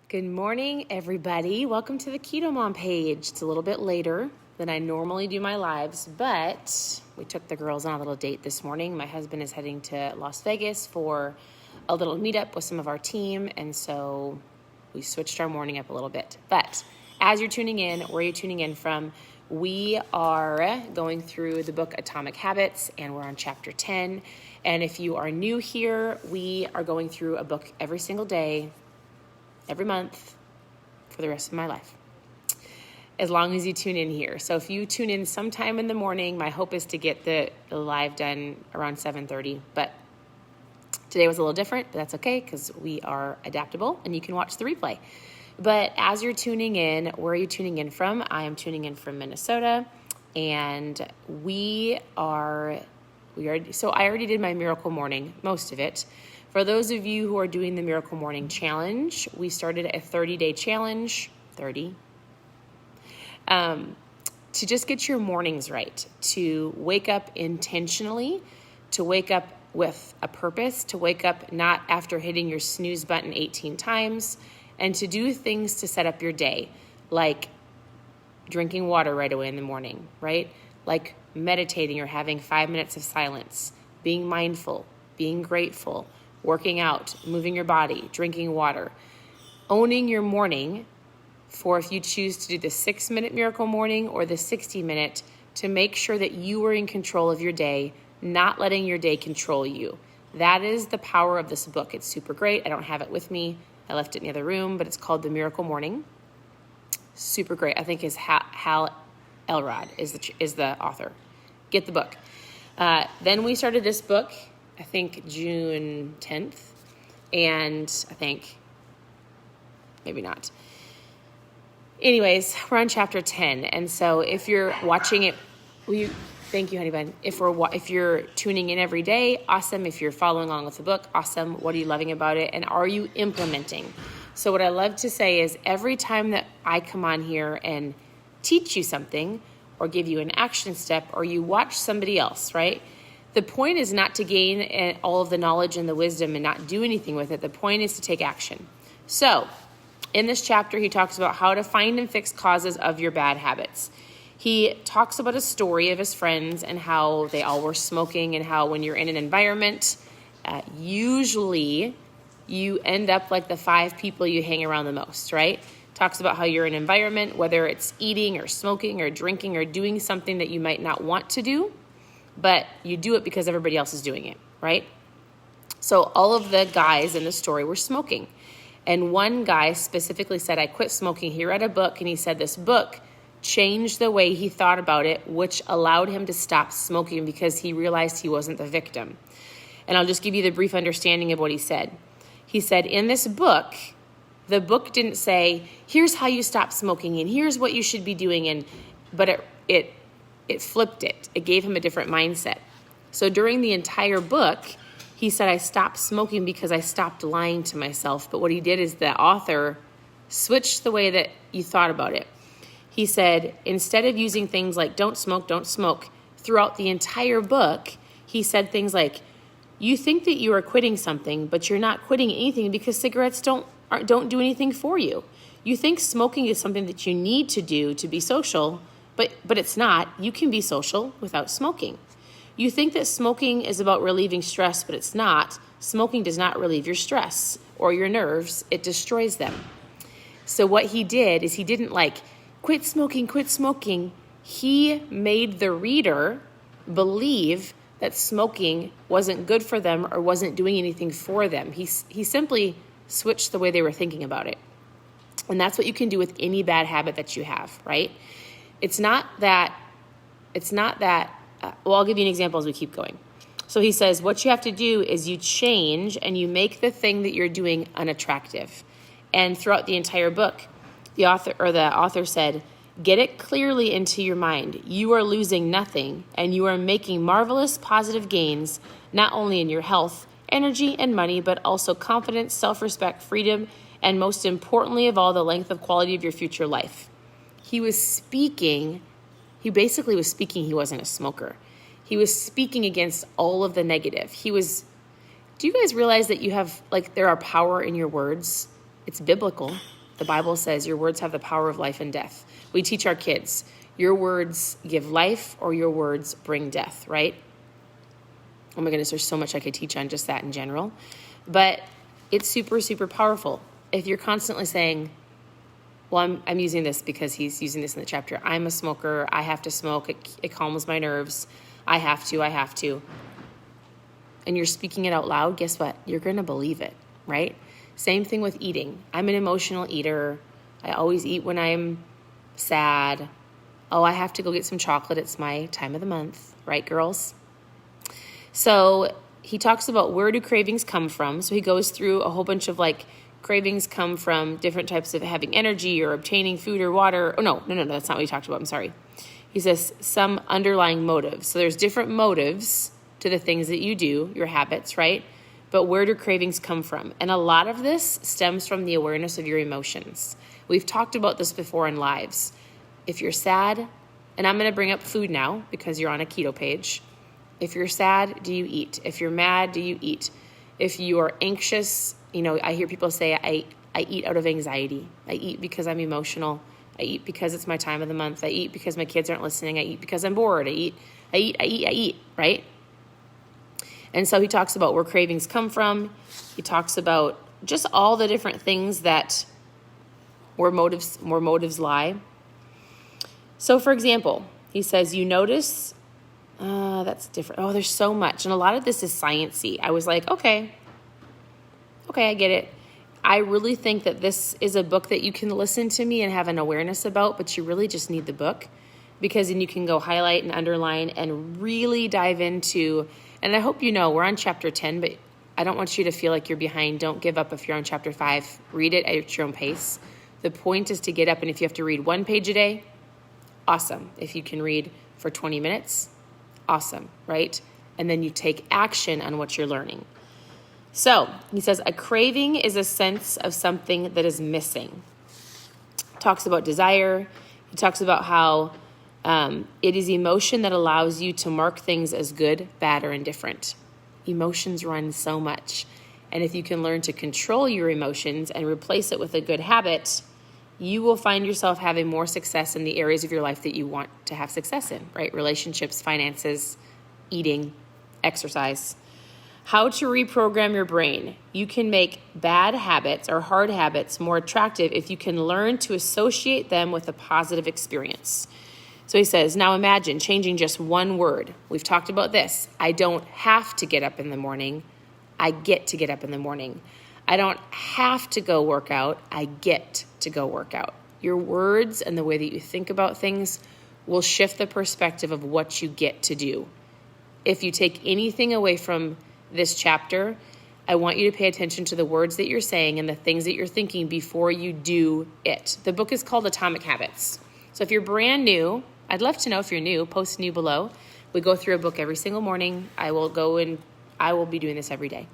Good morning, everybody. Welcome to the Keto Mom page. It's a little bit later than I normally do my lives, but we took the girls on a little date this morning. My husband is heading to Las Vegas for a little meetup with some of our team, and so we switched our morning up a little bit. But as you're tuning in, where you're tuning in from, we are going through the book Atomic Habits, and we're on chapter 10. And if you are new here, we are going through a book every single day, every month, for the rest of my life, as long as you tune in here. So if you tune in sometime in the morning, my hope is to get the live done around 7:30. But today was a little different, but that's okay because we are adaptable and you can watch the replay. But as you're tuning in, where are you tuning in from? I am tuning in from Minnesota, and so I already did my Miracle Morning, most of it. For those of you who are doing the Miracle Morning Challenge, we started a 30-day challenge, to just get your mornings right, to wake up intentionally, to wake up with a purpose, to wake up not after hitting your snooze button 18 times, and to do things to set up your day, like drinking water right away in the morning, right? Like meditating or having 5 minutes of silence, being mindful, being grateful, working out, moving your body, drinking water, owning your morning for if you choose to do the 6-minute Miracle Morning or the 60-minute, to make sure that you are in control of your day, not letting your day control you. That is the power of this book. It's super great. I don't have it with me. I left it in the other room, but it's called The Miracle Morning. Super great. I think is Hal Elrod is the author. Get the book. Then we started this book, I think June 10th, and I think maybe not. Anyways, we're on chapter 10, and so if you're watching it, thank you, honey bun. If you're tuning in every day, awesome. If you're following along with the book, awesome. What are you loving about it, and are you implementing? So what I love to say is every time that I come on here and teach you something or give you an action step or you watch somebody else, right? The point is not to gain all of the knowledge and the wisdom and not do anything with it. The point is to take action. So in this chapter, he talks about how to find and fix causes of your bad habits. He talks about a story of his friends and how they all were smoking and how when you're in an environment, usually you end up like the 5 people you hang around the most, right? Talks about how you're in an environment, whether it's eating or smoking or drinking or doing something that you might not want to do, but you do it because everybody else is doing it, right? So all of the guys in the story were smoking. And one guy specifically said, I quit smoking. He read a book and he said this book changed the way he thought about it, which allowed him to stop smoking because he realized he wasn't the victim. And I'll just give you the brief understanding of what he said. He said, in this book, the book didn't say, here's how you stop smoking and here's what you should be doing, but it flipped it. It gave him a different mindset. So during the entire book, he said, I stopped smoking because I stopped lying to myself. But what he did is the author switched the way that you thought about it. He said, instead of using things like don't smoke, throughout the entire book, he said things like, you think that you are quitting something, but you're not quitting anything because cigarettes don't do anything for you. You think smoking is something that you need to do to be social, but it's not. You can be social without smoking. You think that smoking is about relieving stress, but it's not. Smoking does not relieve your stress or your nerves. It destroys them. So what he did is he didn't quit smoking. He made the reader believe that smoking wasn't good for them or wasn't doing anything for them. He simply switched the way they were thinking about it. And that's what you can do with any bad habit that you have, right? It's not that, I'll give you an example as we keep going. So he says, what you have to do is you change and you make the thing that you're doing unattractive. And throughout the entire book, the author said, get it clearly into your mind. You are losing nothing and you are making marvelous positive gains, not only in your health, energy, and money, but also confidence, self-respect, freedom, and most importantly of all, the length of quality of your future life. He basically was speaking, he wasn't a smoker. He was speaking against all of the negative. Do you guys realize that you have, there are power in your words? It's biblical. The Bible says your words have the power of life and death. We teach our kids, your words give life or your words bring death, right? Oh my goodness, there's so much I could teach on just that in general. But it's super, super powerful. If you're constantly saying, well, I'm using this because he's using this in the chapter. I'm a smoker. I have to smoke. It calms my nerves. I have to. And you're speaking it out loud, guess what? You're going to believe it, right? Same thing with eating. I'm an emotional eater. I always eat when I'm sad. Oh, I have to go get some chocolate. It's my time of the month, right, girls? So he talks about where do cravings come from. So he goes through a whole bunch of cravings come from different types of having energy or obtaining food or water. Oh, no, that's not what he talked about. I'm sorry. He says some underlying motives. So there's different motives to the things that you do, your habits, right? But where do cravings come from? And a lot of this stems from the awareness of your emotions. We've talked about this before in lives. If you're sad, and I'm going to bring up food now because you're on a keto page. If you're sad, do you eat? If you're mad, do you eat? If you are anxious, I hear people say, I eat out of anxiety. I eat because I'm emotional. I eat because it's my time of the month. I eat because my kids aren't listening. I eat because I'm bored. I eat, right? And so he talks about where cravings come from. He talks about just all the different things where motives lie. So for example, he says, you notice, that's different. Oh, there's so much. And a lot of this is sciencey. I was like, okay, I get it. I really think that this is a book that you can listen to me and have an awareness about, but you really just need the book because then you can go highlight and underline and really dive into, and I hope we're on chapter 10, but I don't want you to feel like you're behind. Don't give up if you're on chapter 5. Read it at your own pace. The point is to get up, and if you have to read 1 page a day, awesome. If you can read for 20 minutes, awesome, right? And then you take action on what you're learning. So he says, a craving is a sense of something that is missing. Talks about desire. He talks about how it is emotion that allows you to mark things as good, bad, or indifferent. Emotions run so much. And if you can learn to control your emotions and replace it with a good habit, you will find yourself having more success in the areas of your life that you want to have success in, right? Relationships, finances, eating, exercise. How to reprogram your brain. You can make bad habits or hard habits more attractive if you can learn to associate them with a positive experience. So he says, now imagine changing just one word. We've talked about this. I don't have to get up in the morning. I get to get up in the morning. I don't have to go work out. I get to go work out. Your words and the way that you think about things will shift the perspective of what you get to do. If you take anything away from this chapter, I want you to pay attention to the words that you're saying and the things that you're thinking before you do it. The book is called Atomic Habits. So if you're brand new, I'd love to know if you're new, post new below. We go through a book every single morning. I will be doing this every day.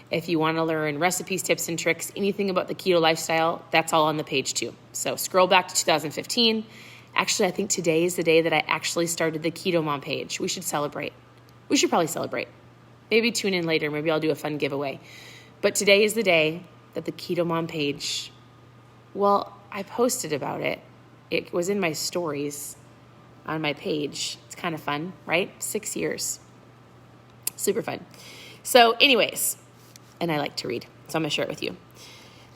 If you want to learn recipes, tips, and tricks, anything about the keto lifestyle, that's all on the page too. So scroll back to 2015. Actually, I think today is the day that I actually started the Keto Mom page. We should celebrate. We should probably celebrate. Maybe tune in later. Maybe I'll do a fun giveaway. But today is the day that the Keto Mom page, I posted about it. It was in my stories on my page. It's kind of fun, right? 6 years. Super fun. So anyways, and I like to read, so I'm going to share it with you.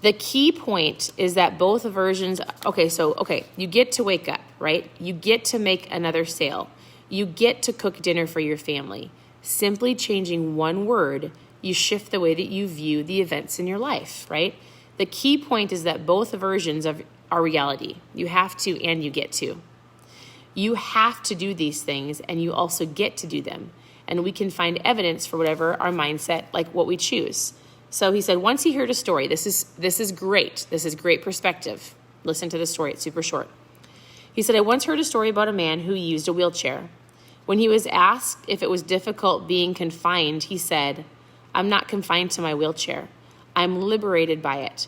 The key point is that both versions, you get to wake up, right? You get to make another sale. You get to cook dinner for your family. Simply changing one word, you shift the way that you view the events in your life, right? The key point is that both versions are reality. You have to and you get to. You have to do these things and you also get to do them. And we can find evidence for whatever our mindset, like what we choose. So he said, once he heard a story, this is great. This is great perspective. Listen to the story. It's super short. He said, I once heard a story about a man who used a wheelchair. When he was asked if it was difficult being confined, he said, I'm not confined to my wheelchair. I'm liberated by it.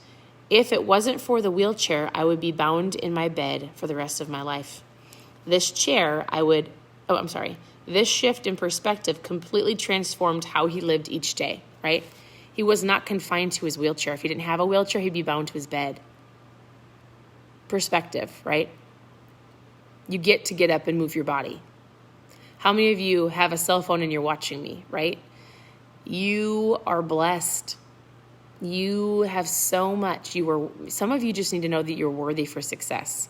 If it wasn't for the wheelchair, I would be bound in my bed for the rest of my life. This shift in perspective completely transformed how he lived each day, right? He was not confined to his wheelchair. If he didn't have a wheelchair, he'd be bound to his bed. perspective, right? You get to get up and move your body. How many of you have a cell phone and you're watching me, right? You are blessed. You have so much. Some of you just need to know that you're worthy for success.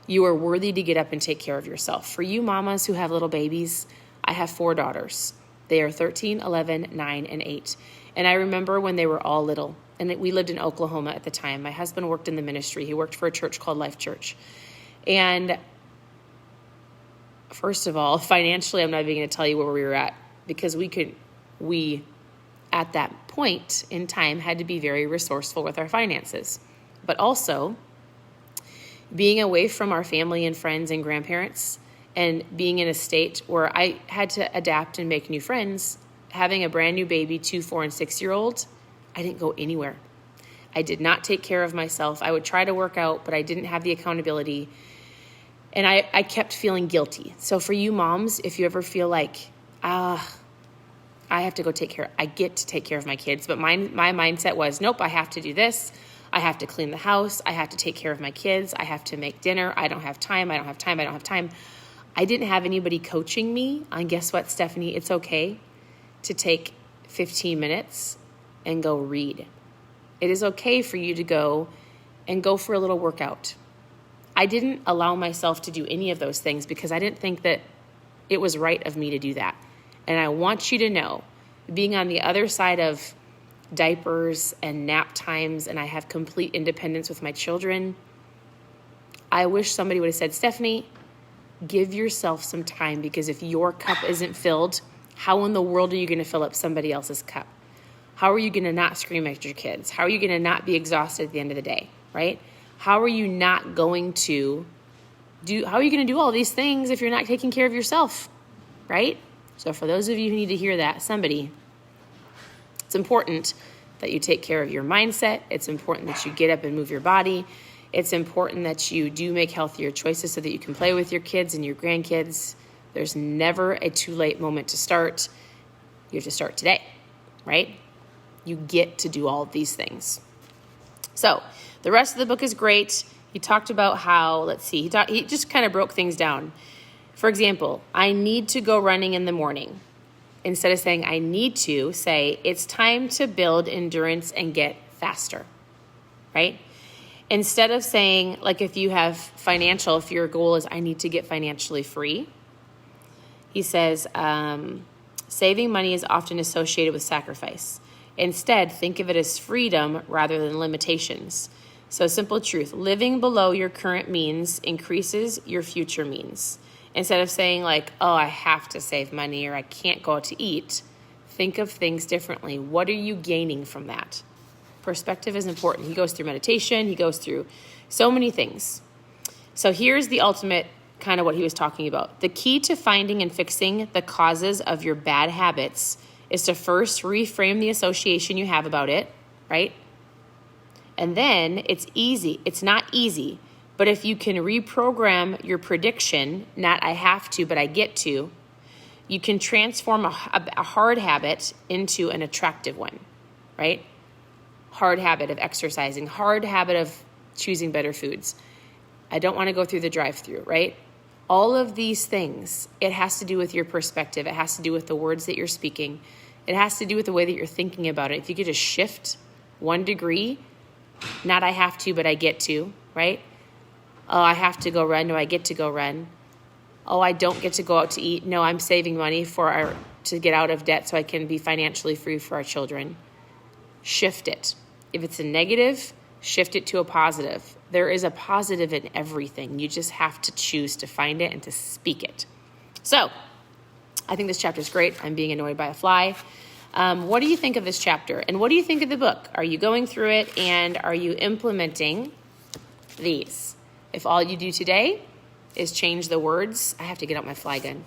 You are worthy to get up and take care of yourself. For you mamas who have little babies, I have 4 daughters. They are 13, 11, 9, and 8. And I remember when they were all little, and we lived in Oklahoma at the time. My husband worked in the ministry. He worked for a church called Life Church. And first of all, financially, I'm not even going to tell you where we were at, because we at that point in time had to be very resourceful with our finances. But also, being away from our family and friends and grandparents, and being in a state where I had to adapt and make new friends, having a brand new baby, 2, 4, and 6-year-old, I didn't go anywhere. I did not take care of myself. I would try to work out, but I didn't have the accountability. And I kept feeling guilty. So for you moms, if you ever feel like, I have to go I get to take care of my kids. But my mindset was, nope, I have to do this. I have to clean the house. I have to take care of my kids. I have to make dinner. I don't have time. I didn't have anybody coaching me on, guess what, Stephanie? It's okay to take 15 minutes and go read. It is okay for you to go for a little workout. I didn't allow myself to do any of those things because I didn't think that it was right of me to do that. And I want you to know, being on the other side of diapers and nap times, and I have complete independence with my children, I wish somebody would have said, Stephanie, give yourself some time, because if your cup isn't filled, how in the world are you going to fill up somebody else's cup? How are you going to not scream at your kids? How are you going to not be exhausted at the end of the day, right? How are you going to do all these things if you're not taking care of yourself, right? So for those of you who need to hear that, it's important that you take care of your mindset. It's important that you get up and move your body. It's important that you do make healthier choices so that you can play with your kids and your grandkids. There's never a too late moment to start. You have to start today, right? You get to do all of these things. So the rest of the book is great. He talked about how, he just kind of broke things down. For example, I need to go running in the morning. Instead of saying I need to, say it's time to build endurance and get faster, right? Instead of saying, like, if your goal is I need to get financially free, he says, saving money is often associated with sacrifice. Instead, think of it as freedom rather than limitations. So simple truth, living below your current means increases your future means. Instead of saying like, oh, I have to save money or I can't go out to eat, think of things differently. What are you gaining from that? Perspective is important. He goes through meditation. He goes through so many things. So here's the ultimate kind of what he was talking about. The key to finding and fixing the causes of your bad habits is to first reframe the association you have about it, right? And then it's easy. It's not easy, but if you can reprogram your prediction, not I have to, but I get to, you can transform a hard habit into an attractive one, right? Hard habit of exercising, hard habit of choosing better foods. I don't want to go through the drive-through, right? All of these things, it has to do with your perspective. It has to do with the words that you're speaking. It has to do with the way that you're thinking about it. If you could just shift 1 degree, not I have to, but I get to, right? Oh, I have to go run. No, I get to go run. Oh, I don't get to go out to eat. No, I'm saving money to get out of debt so I can be financially free for our children. Shift it. If it's a negative, shift it to a positive. There is a positive in everything. You just have to choose to find it and to speak it. So, I think this chapter is great. I'm being annoyed by a fly. What do you think of this chapter? And what do you think of the book? Are you going through it and are you implementing these? If all you do today is change the words, I have to get out my fly gun.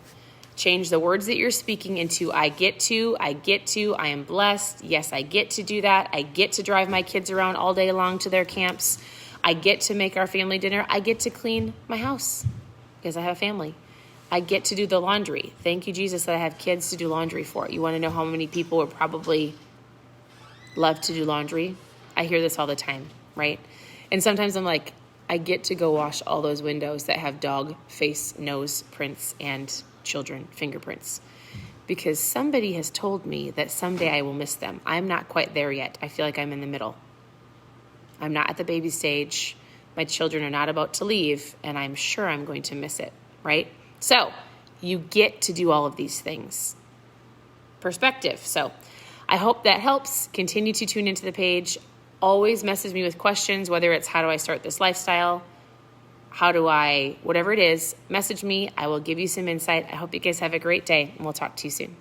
Change the words that you're speaking into I get to, I am blessed. Yes, I get to do that. I get to drive my kids around all day long to their camps. I get to make our family dinner. I get to clean my house because I have a family. I get to do the laundry. Thank you, Jesus, that I have kids to do laundry for. You want to know how many people would probably love to do laundry? I hear this all the time, right? And sometimes I'm like, I get to go wash all those windows that have dog face, nose prints, and children fingerprints. Because somebody has told me that someday I will miss them. I'm not quite there yet. I feel like I'm in the middle. I'm not at the baby stage. My children are not about to leave, and I'm sure I'm going to miss it, right? So you get to do all of these things. Perspective. So I hope that helps. Continue to tune into the page. Always message me with questions, whether it's how do I start this lifestyle, whatever it is, message me. I will give you some insight. I hope you guys have a great day, and we'll talk to you soon.